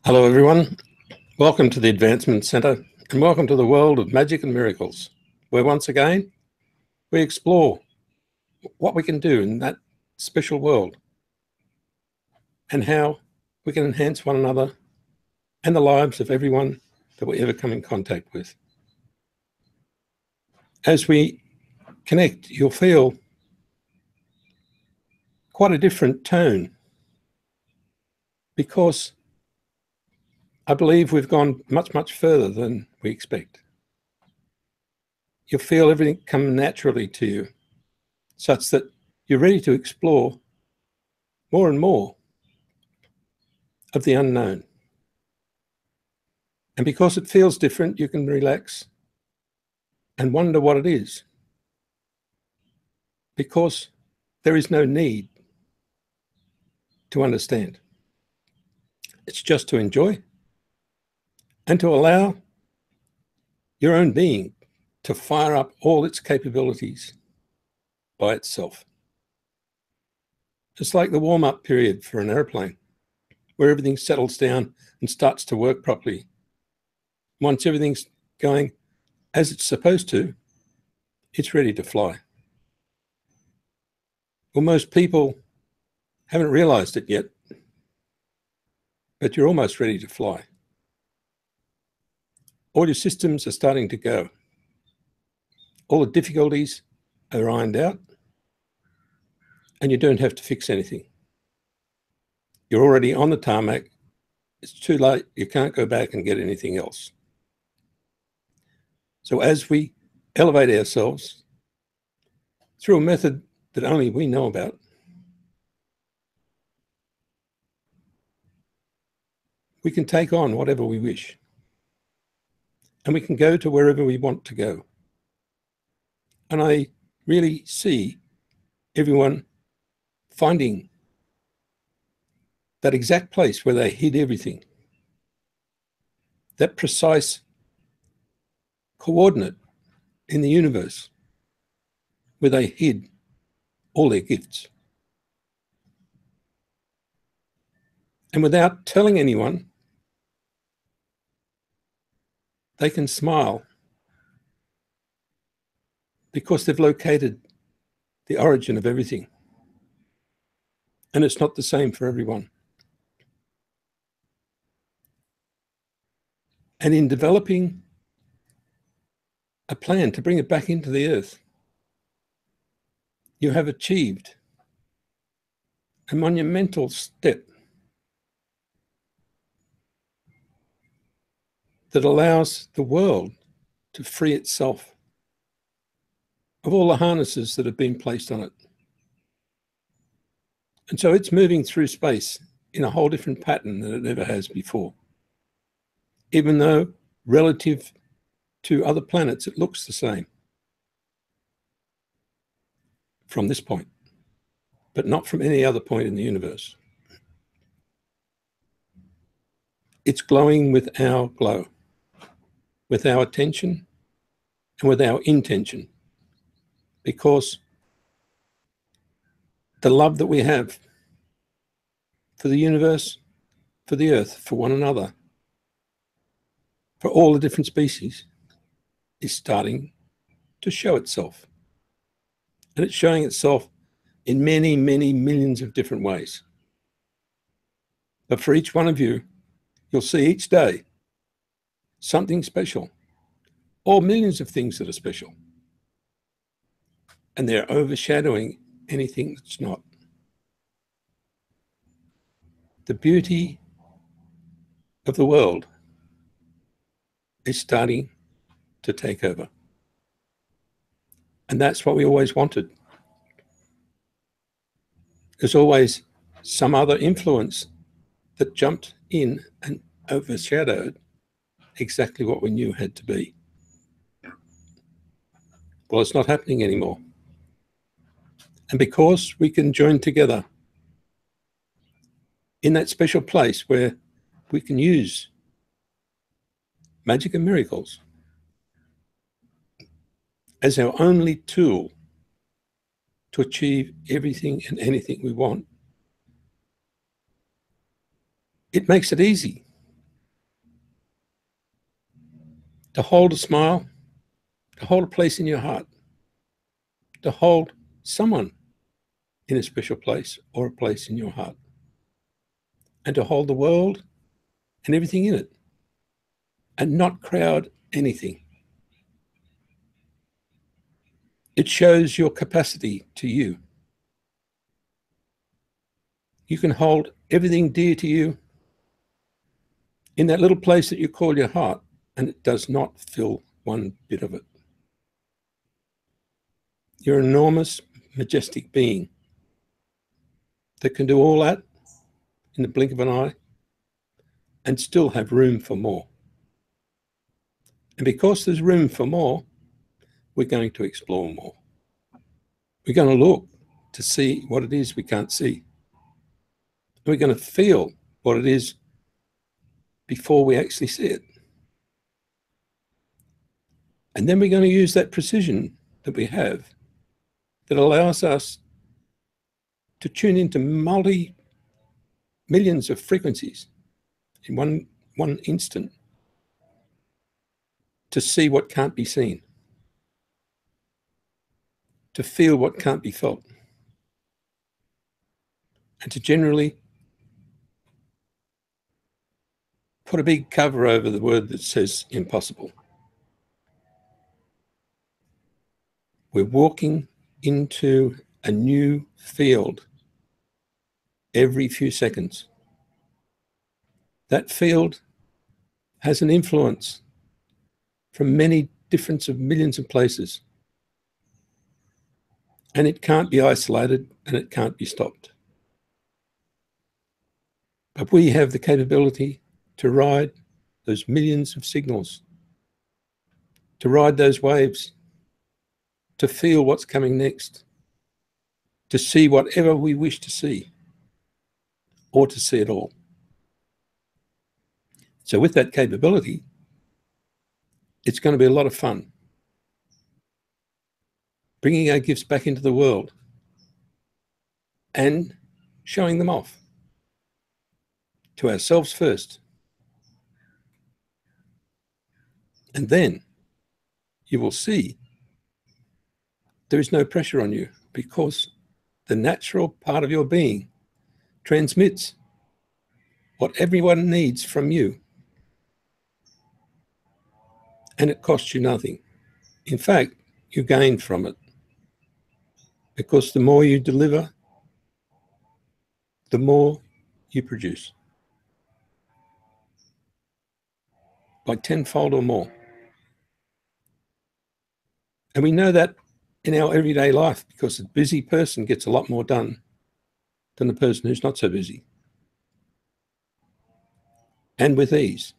Hello everyone, welcome to the Advancement Centre and welcome to the world of magic and miracles, where once again we explore what we can do in that special world and how we can enhance one another and the lives of everyone that we ever come in contact with. As we connect, you'll feel quite a different tone, because I believe we've gone much, much further than we expect. You'll feel everything come naturally to you, such that you're ready to explore more and more of the unknown. And because it feels different, you can relax and wonder what it is, because there is no need to understand. It's just to enjoy and to allow your own being to fire up all its capabilities by itself. It's like the warm-up period for an airplane, where everything settles down and starts to work properly. Once everything's going as it's supposed to, it's ready to fly. Well, most people haven't realized it yet, but you're almost ready to fly. All your systems are starting to go. All the difficulties are ironed out, and you don't have to fix anything. You're already on the tarmac. It's too late. You can't go back and get anything else. So as we elevate ourselves through a method that only we know about, we can take on whatever we wish, and we can go to wherever we want to go. And I really see everyone finding that exact place where they hid everything, that precise coordinate in the universe where they hid all their gifts. And without telling anyone, they can smile because they've located the origin of everything. And it's not the same for everyone. And in developing a plan to bring it back into the earth, you have achieved a monumental step that allows the world to free itself of all the harnesses that have been placed on it. And so it's moving through space in a whole different pattern than it ever has before. Even though relative to other planets, it looks the same from this point, but not from any other point in the universe. It's glowing with our glow, with our attention and with our intention, because the love that we have for the universe, for the earth, for one another, for all the different species, is starting to show itself. And it's showing itself in many, many millions of different ways. But for each one of you, you'll see each day something special, or millions of things that are special. And they're overshadowing anything that's not. The beauty of the world is starting to take over. And that's what we always wanted. There's always some other influence that jumped in and overshadowed exactly what we knew had to be. Well, it's not happening anymore. And because we can join together in that special place where we can use magic and miracles as our only tool to achieve everything and anything we want, it makes it easy to hold a smile, to hold a place in your heart, to hold someone in a special place or a place in your heart, and to hold the world and everything in it and not crowd anything. It shows your capacity to you. You can hold everything dear to you in that little place that you call your heart, and it does not fill one bit of it. You're an enormous, majestic being that can do all that in the blink of an eye and still have room for more. And because there's room for more, we're going to explore more. We're going to look to see what it is we can't see. We're going to feel what it is before we actually see it. And then we're going to use that precision that we have that allows us to tune into millions of frequencies in one instant to see what can't be seen, to feel what can't be felt, and to generally put a big cover over the word that says impossible. We're walking into a new field every few seconds. That field has an influence from many different millions of places. And it can't be isolated and it can't be stopped. But we have the capability to ride those millions of signals, to ride those waves, to feel what's coming next, to see whatever we wish to see, or to see it all. So with that capability, it's going to be a lot of fun bringing our gifts back into the world and showing them off to ourselves first. And then you will see there is no pressure on you because the natural part of your being transmits what everyone needs from you. And it costs you nothing. In fact, you gain from it because the more you deliver, the more you produce by tenfold or more. And we know that in our everyday life because a busy person gets a lot more done than the person who's not so busy. And with ease.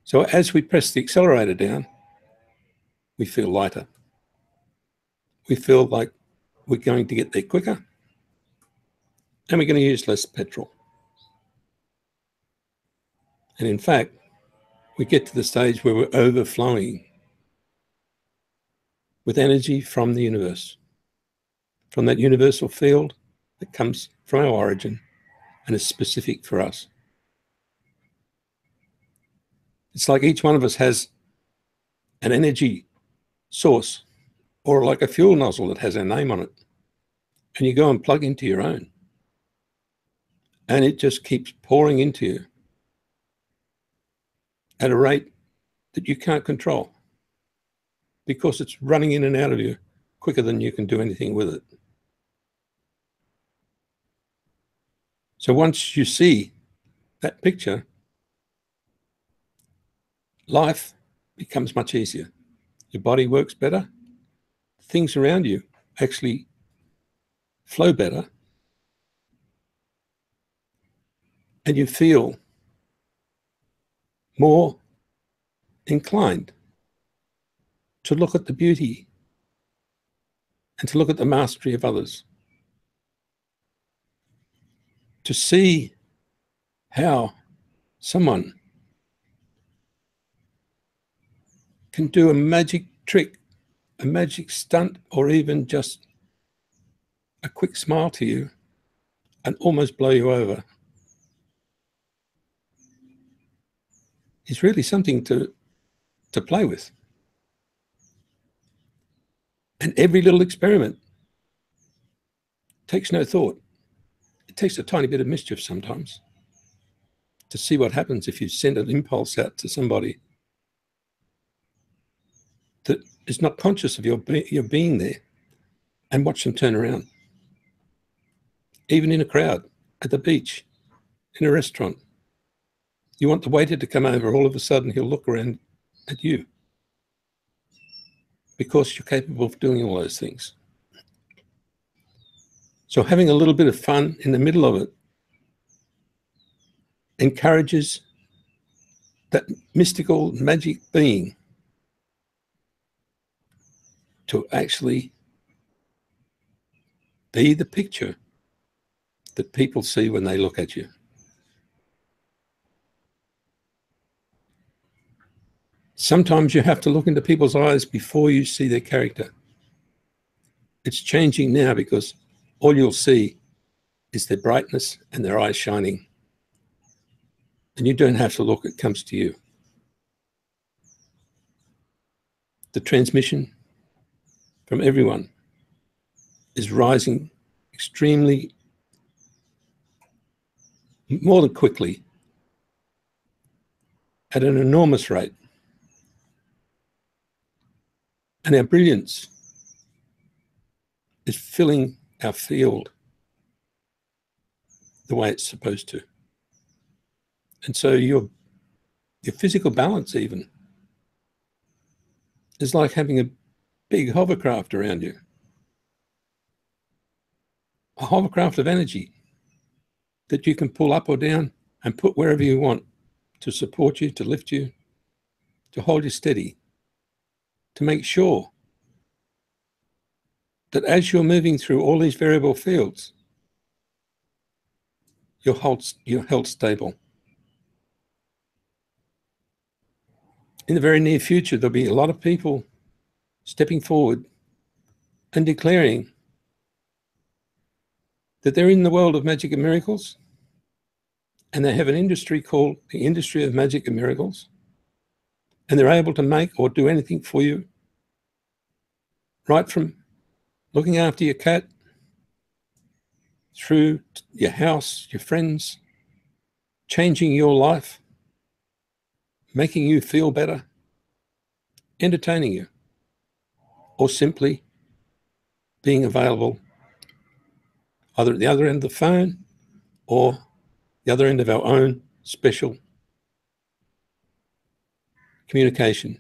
So as we press the accelerator down, we feel lighter. We feel like we're going to get there quicker and we're going to use less petrol. And in fact, we get to the stage where we're overflowing with energy from the universe, from that universal field that comes from our origin and is specific for us. It's like each one of us has an energy source or like a fuel nozzle that has our name on it. And you go and plug into your own. And it just keeps pouring into you at a rate that you can't control because it's running in and out of you quicker than you can do anything with it. So once you see that picture, life becomes much easier. Your body works better. Things around you actually flow better. And you feel more inclined to look at the beauty and to look at the mastery of others. To see how someone can do a magic trick, a magic stunt, or even just a quick smile to you and almost blow you over. is really something to play with. And every little experiment takes no thought. It takes a tiny bit of mischief sometimes to see what happens if you send an impulse out to somebody that is not conscious of your being there, and watch them turn around. Even in a crowd, at the beach, in a restaurant. You want the waiter to come over, all of a sudden he'll look around at you because you're capable of doing all those things. So having a little bit of fun in the middle of it encourages that mystical magic being to actually be the picture that people see when they look at you. Sometimes you have to look into people's eyes before you see their character. It's changing now because all you'll see is their brightness and their eyes shining. And you don't have to look, it comes to you. The transmission from everyone is rising extremely, more than quickly, at an enormous rate. And our brilliance is filling our field the way it's supposed to. And so your physical balance even is like having a big hovercraft around you. A hovercraft of energy that you can pull up or down and put wherever you want to support you, to lift you, to hold you steady, to make sure that as you're moving through all these variable fields, you're held stable. In the very near future, there'll be a lot of people stepping forward and declaring that they're in the world of magic and miracles, and they have an industry called the industry of magic and miracles, and they're able to make or do anything for you, right from looking after your cat, through your house, your friends, changing your life, making you feel better, entertaining you, or simply being available either at the other end of the phone or the other end of our own special communication.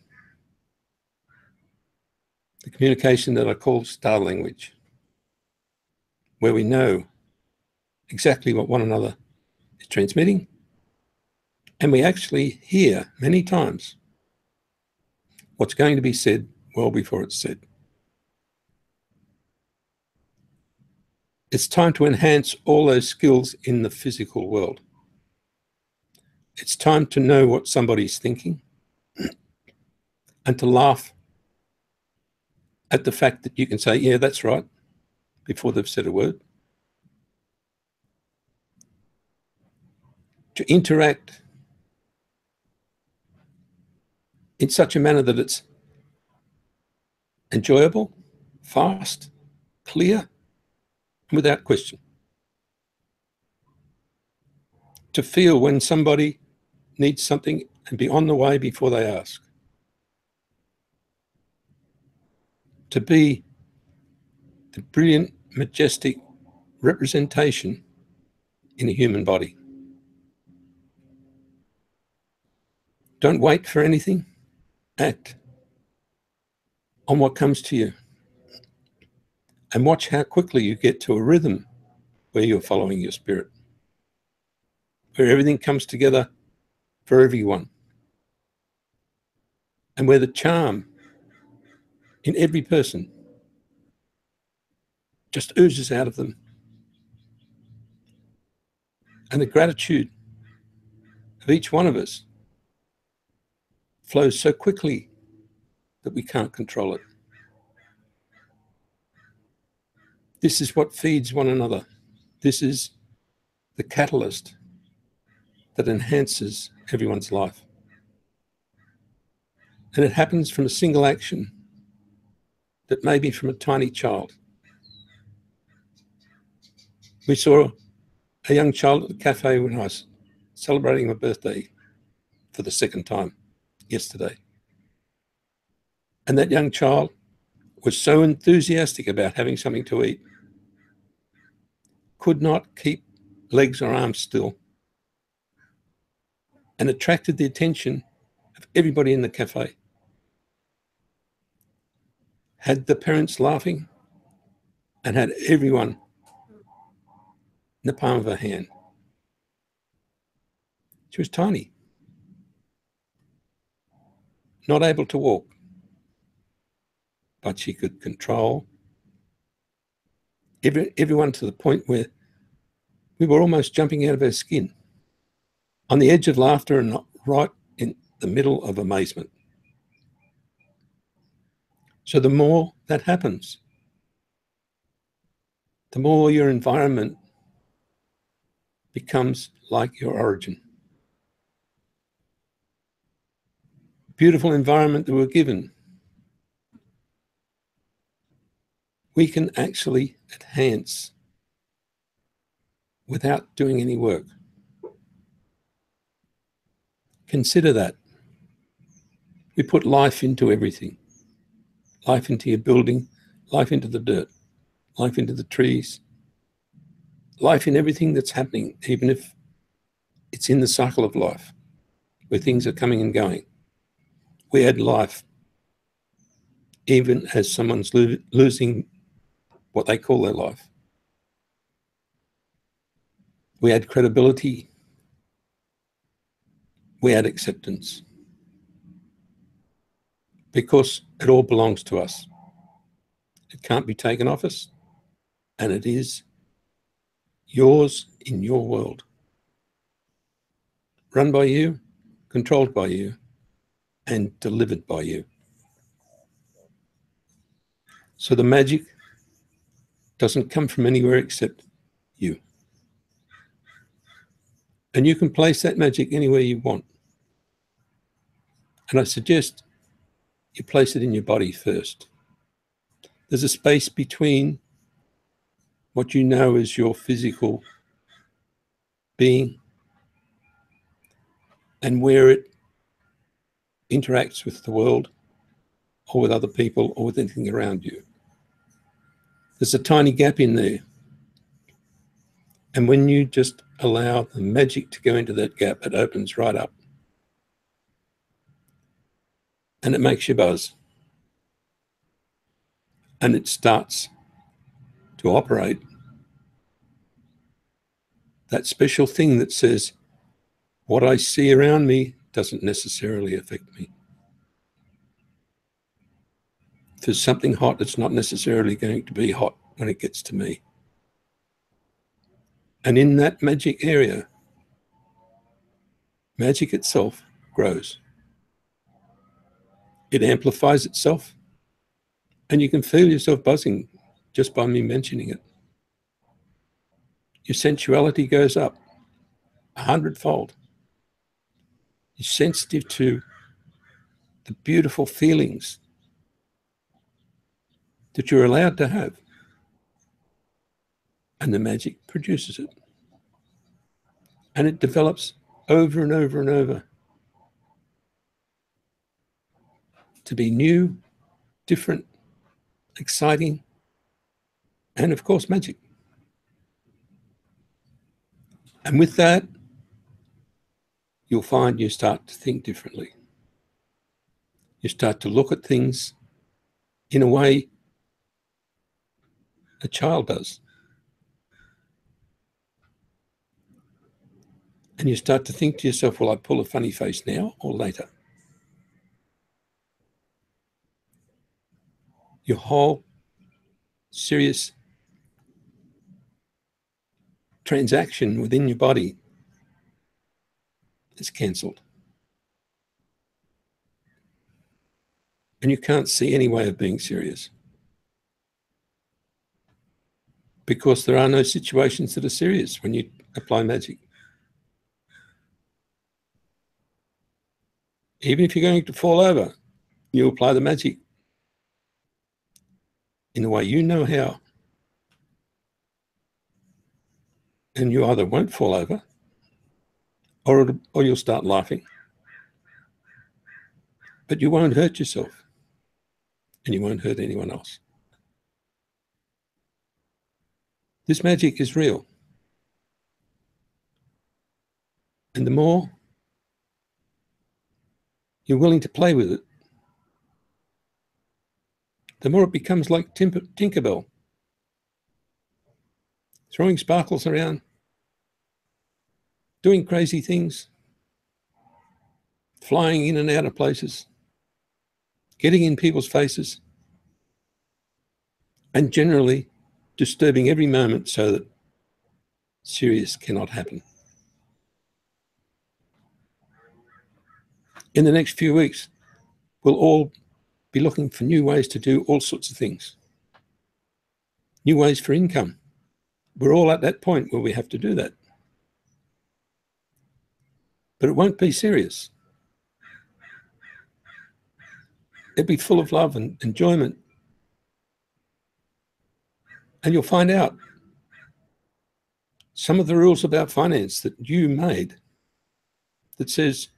The communication that I call star language, where we know exactly what one another is transmitting, and we actually hear many times what's going to be said well before it's said. It's time to enhance all those skills in the physical world. It's time to know what somebody's thinking and to laugh at the fact that you can say, yeah, that's right, before they've said a word. To interact in such a manner that it's enjoyable, fast, clear, and without question. To feel when somebody needs something and be on the way before they ask. To be the brilliant, majestic representation in a human body. Don't wait for anything. Act on what comes to you. And watch how quickly you get to a rhythm where you're following your spirit, where everything comes together for everyone, and where the charm in every person just oozes out of them. And the gratitude of each one of us flows so quickly that we can't control it. This is what feeds one another. This is the catalyst that enhances everyone's life. And it happens from a single action that may be from a tiny child. We saw a young child at the cafe when I was celebrating my birthday for the second time yesterday. And that young child was so enthusiastic about having something to eat, could not keep legs or arms still, and attracted the attention of everybody in the cafe. Had the parents laughing and had everyone in the palm of her hand. She was tiny, not able to walk, but she could control everyone to the point where we were almost jumping out of her skin, on the edge of laughter and right in the middle of amazement. So the more that happens, the more your environment becomes like your origin. Beautiful environment that we're given, we can actually enhance without doing any work. Consider that. We put life into everything. Life into your building, life into the dirt, life into the trees, life in everything that's happening, even if it's in the cycle of life, where things are coming and going. We add life, even as someone's losing what they call their life. We add credibility. We add acceptance. Because it all belongs to us. It can't be taken off us, and it is yours in your world. Run by you, controlled by you, and delivered by you. So the magic doesn't come from anywhere except you. And you can place that magic anywhere you want. And I suggest you place it in your body first. There's a space between what you know as your physical being and where it interacts with the world or with other people or with anything around you. There's a tiny gap in there. And when you just allow the magic to go into that gap, it opens right up. And it makes you buzz. And it starts to operate. That special thing that says, what I see around me doesn't necessarily affect me. If there's something hot, it's not necessarily going to be hot when it gets to me. And in that magic area, magic itself grows. It amplifies itself, and you can feel yourself buzzing just by me mentioning it. Your sensuality goes up 100-fold. You're sensitive to the beautiful feelings that you're allowed to have, and the magic produces it. And it develops over and over and over to be new, different, exciting, and of course, magic. And with that, you'll find you start to think differently. You start to look at things in a way a child does. And you start to think to yourself, will I pull a funny face now or later? Your whole serious transaction within your body is cancelled. And you can't see any way of being serious. Because there are no situations that are serious when you apply magic. Even if you're going to fall over, You apply the magic in the way you know how, and you either won't fall over or you'll start laughing, but you won't hurt yourself and you won't hurt anyone else. This magic is real. And the more you're willing to play with it, the more it becomes like Tinkerbell, throwing sparkles around, doing crazy things, flying in and out of places, getting in people's faces, and generally disturbing every moment so that serious cannot happen. In the next few weeks, we'll all be looking for new ways to do all sorts of things, new ways for income. We're all at that point where we have to do that. But it won't be serious. It'll be full of love and enjoyment. And you'll find out some of the rules about finance that you made that says,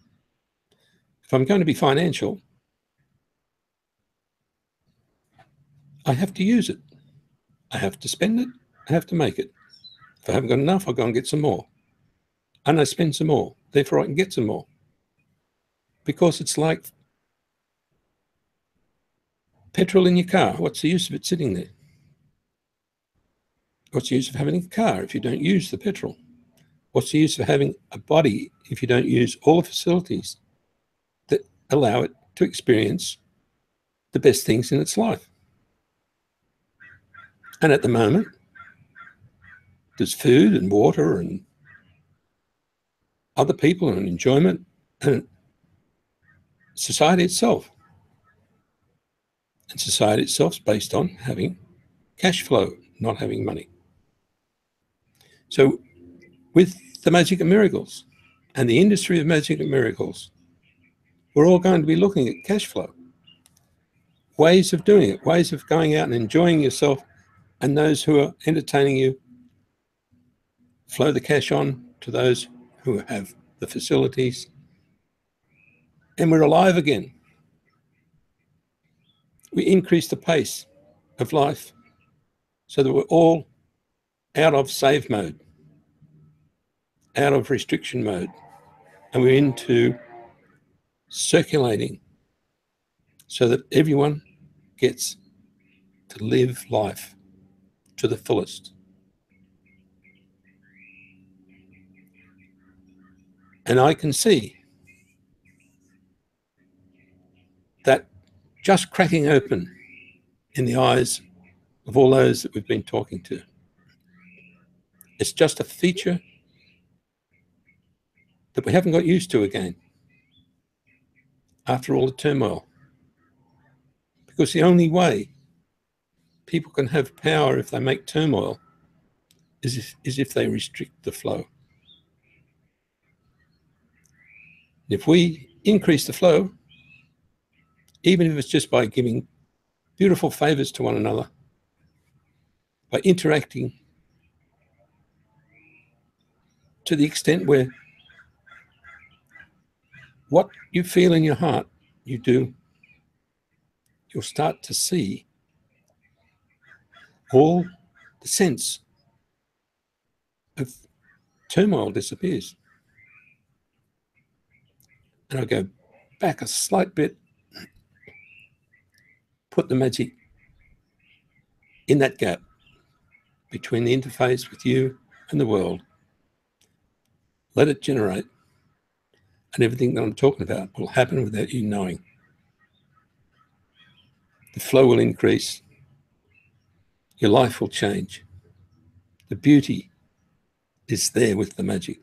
if I'm going to be financial, I have to use it. I have to spend it. I have to make it. If I haven't got enough, I'll go and get some more. And I spend some more. Therefore, I can get some more. Because it's like petrol in your car. What's the use of it sitting there? What's the use of having a car if you don't use the petrol? What's the use of having a body if you don't use all the facilities that allow it to experience the best things in its life? And at the moment, there's food and water and other people and enjoyment and society itself. And society itself is based on having cash flow, not having money. So with the magic of miracles and the industry of magic and miracles, we're all going to be looking at cash flow, ways of doing it, ways of going out and enjoying yourself, and those who are entertaining you flow the cash on to those who have the facilities, and we're alive again. We increase the pace of life so that we're all out of save mode, out of restriction mode, and we're into circulating so that everyone gets to live life to the fullest. And I can see that just cracking open in the eyes of all those that we've been talking to. It's just a feature that we haven't got used to again after all the turmoil. Because the only way people can have power if they make turmoil is if they restrict the flow. If we increase the flow, even if it's just by giving beautiful favors to one another, by interacting to the extent where what you feel in your heart, you do, you'll start to see all the sense of turmoil disappears. And I'll go back a slight bit, put the magic in that gap between the interface with you and the world. Let it generate, and everything that I'm talking about will happen without you knowing. The flow will increase. Your life will change. The beauty is there with the magic.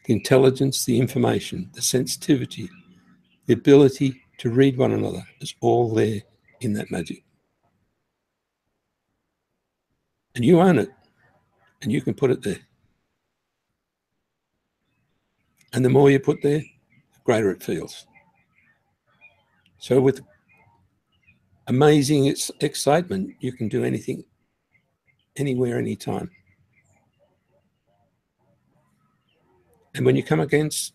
The intelligence, the information, the sensitivity, the ability to read one another is all there in that magic. And you own it, and you can put it there. And the more you put there, the greater it feels. So with amazing excitement, you can do anything, anywhere, anytime. And when you come against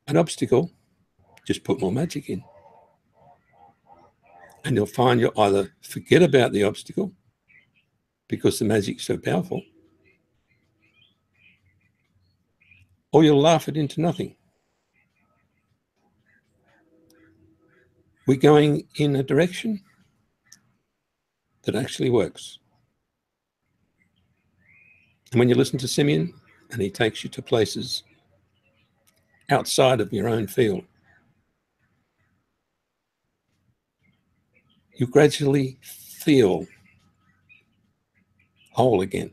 an obstacle, just put more magic in. And you'll find you'll either forget about the obstacle because the magic's so powerful, or you'll laugh it into nothing. We're going in a direction that actually works. And when you listen to Simmion and he takes you to places outside of your own field, you gradually feel whole again.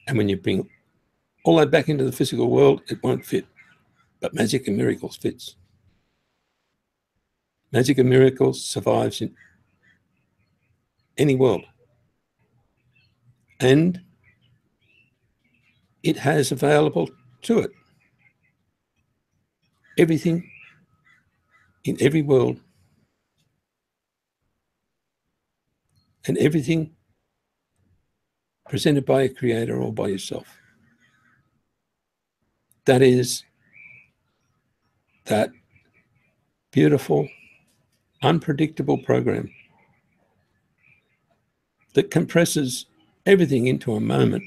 And when you bring all that back into the physical world, it won't fit. But Magic and Miracles fits. Magic and Miracles survives in any world. And it has available to it everything in every world and everything presented by a creator or by yourself. That is that beautiful, unpredictable program that compresses everything into a moment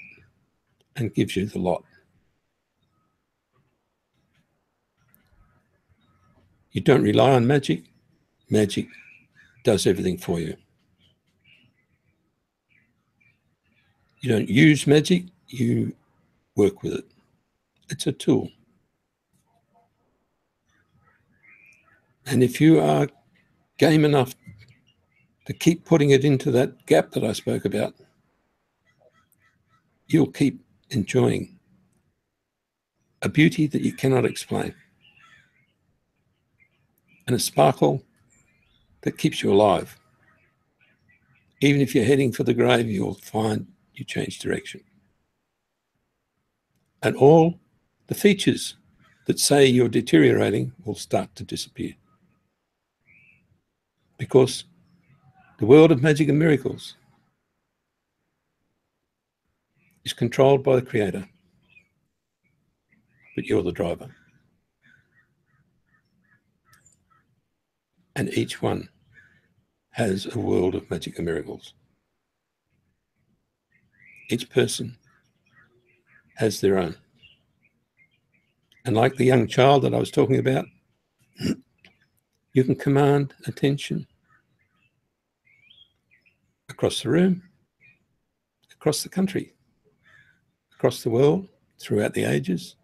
and gives you the lot. You don't rely on magic. Magic does everything for you. You don't use magic, you work with it. It's a tool. And if you are game enough to keep putting it into that gap that I spoke about, you'll keep enjoying a beauty that you cannot explain and a sparkle that keeps you alive. Even if you're heading for the grave, you'll find you change direction. And all the features that say you're deteriorating will start to disappear. Because the world of magic and miracles is controlled by the creator, but you're the driver. And each one has a world of magic and miracles. Each person has their own. And like the young child that I was talking about, you can command attention across the room, across the country, across the world, throughout the ages,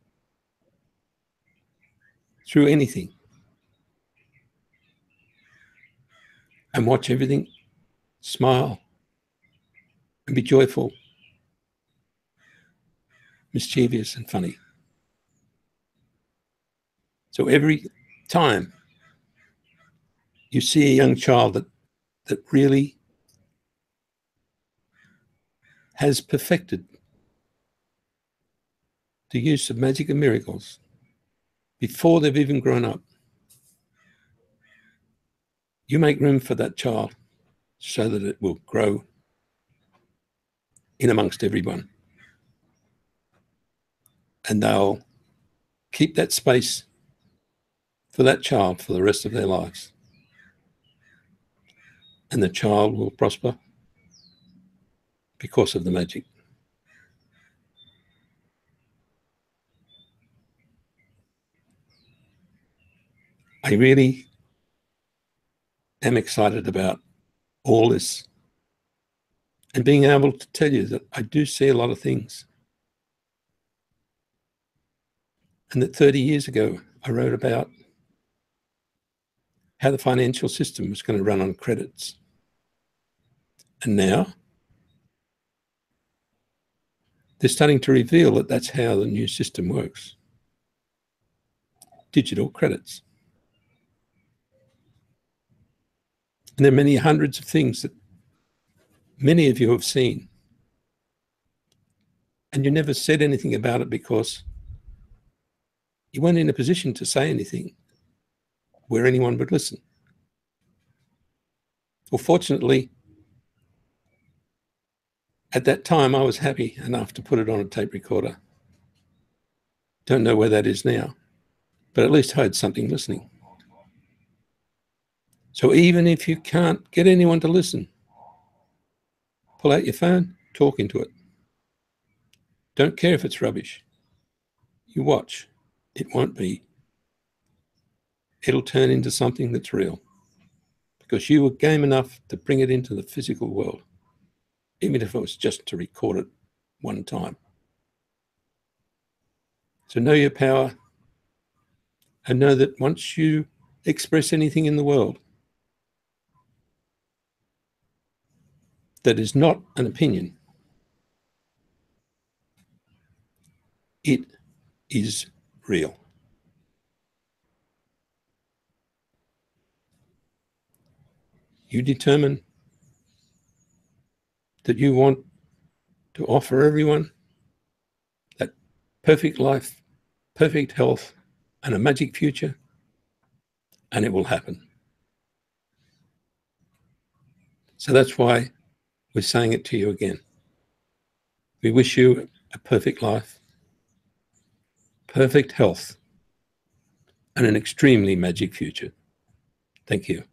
through anything. And watch everything smile and be joyful, mischievous and funny. So every time you see a young child that really has perfected the use of magic and miracles before they've even grown up, you make room for that child so that it will grow in amongst everyone. And they'll keep that space for that child for the rest of their lives. And the child will prosper because of the magic. I really am excited about all this and being able to tell you that I do see a lot of things. And that 30 years ago, I wrote about how the financial system was going to run on credits. And now they're starting to reveal that that's how the new system works. Digital credits. And there are many hundreds of things that many of you have seen. And you never said anything about it because you weren't in a position to say anything where anyone would listen. Well, fortunately, at that time, I was happy enough to put it on a tape recorder. Don't know where that is now, but at least I had something listening. So even if you can't get anyone to listen, pull out your phone, talk into it. Don't care if it's rubbish. You watch. It won't be. It'll turn into something that's real, because you were game enough to bring it into the physical world, even if it was just to record it one time. So know your power, and know that once you express anything in the world that is not an opinion, it is real. You determine that you want to offer everyone that perfect life, perfect health, and a magic future, and it will happen. So that's why we're saying it to you again. We wish you a perfect life, perfect health, and an extremely magic future. Thank you.